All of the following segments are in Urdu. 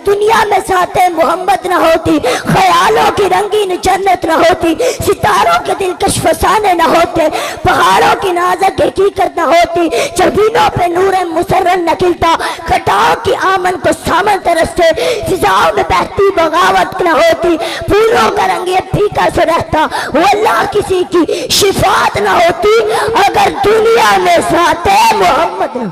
دنیا میں ذات محمد نہ ہوتی، خیالوں کی رنگین جنت نہ ہوتی، ستاروں کے دلکش فسانے نہ ہوتے، پہاڑوں کی نازک حقیقت نہ ہوتی، جبینوں پہ نور مسرر نہ کھلتا، کھٹاؤں کی آمن کو سامن ترستے، فضاؤں میں بہتی بغاوت نہ ہوتی، پھولوں کا رنگ یہ پھیکا سا رہتا، وہ اللہ کسی کی شفاعت نہ ہوتی اگر دنیا میں ذات محمد نہ.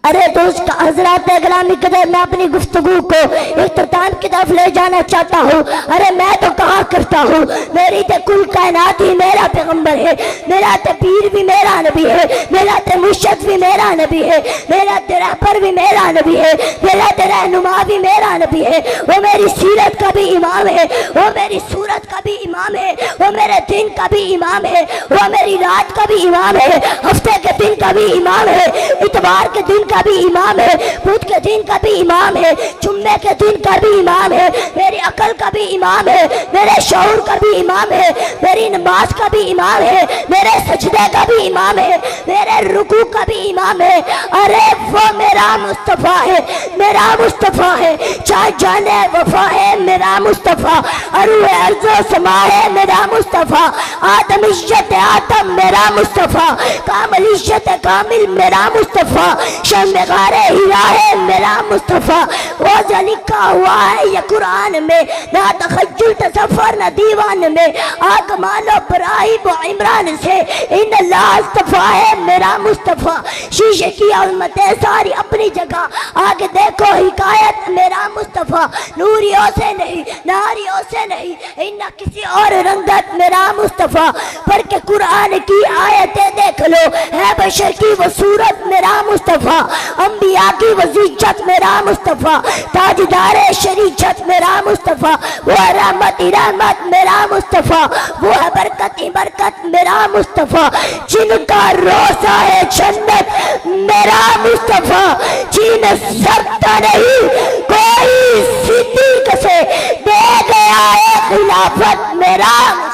ارے دوست حضرات گرامی قدر، میں اپنی گفتگو کو اختتام کی طرف لے جانا چاہتا ہوں. ارے میں تو کہا کرتا ہوں میری تے کل کائنات ہی میرا پیغمبر ہے، میرا تے پیر بھی میرا نبی ہے، میرا تے مرشد بھی میرا نبی ہے، میرا تے رہبر بھی میرا نبی ہے، میرا تے رہنما بھی میرا نبی ہے. وہ میری سیرت کا بھی امام ہے، وہ میری صورت کا بھی امام ہے، وہ میرے دن کا بھی امام ہے، وہ میری رات کا بھی امام ہے، ہفتے کے دن کا بھی امام ہے، اتوار کے دن کا بھی امام ہے، بدھ کے دن کا بھی امام ہے، جمعے کے دن کا بھی امام ہے، میری عقل کا بھی امام ہے، میرے شعور کا بھی امام ہے، میری نماز کا بھی امام ہے، میرے سجدے کا بھی امام ہے، میرے رکوع کا بھی امام ہے. ارے وہ میرا مصطفیٰ ہے، میرا مصطفیٰ ہے، چاہے جانے وفا ہے میرا مصطفیٰ، اروح ارض و سما ہے میرا مصطفیٰ، آدمیت آدم میرا مصطفیٰ، کاملیت کامل میرا مصطفیٰ، شمع غار ہیرا ہے میرا مصطفیٰ. وہ جو لکھا ہوا ہے یہ قرآن میں، نہ تخیل تصور نہ دیوان میں، آگمان و براہیم و عمران سے ان اللہ اصطفیٰ ہے میرا مصطفیٰ. شیشے کی علمتیں ساری اپنی جگہ، آگے دیکھو حکایت میرا مصطفیٰ، نوریوں سے نہیں ناریوں سے نہیں، ان کسی اور رنگت میرا مصطفیٰ. پڑھ کے قرآن کی آیتیں دیکھ لو، ہے بشر کی وہ صورت میرا مصطفیٰ، انبیاء کی وزیجت میرا مصطفیٰ، تاجدار شریعت میرا مصطفیٰ، وہ رحمت رحمت میرا مصطفیٰ، وہ ہے برکت برکت میرا مصطفیٰ، جن کا روزہ ہے جنت میرا مصطفیٰ، جن سکتا نہیں کوئی صدیق سے دے گیا ہے خلافت میرا مصطفیٰ.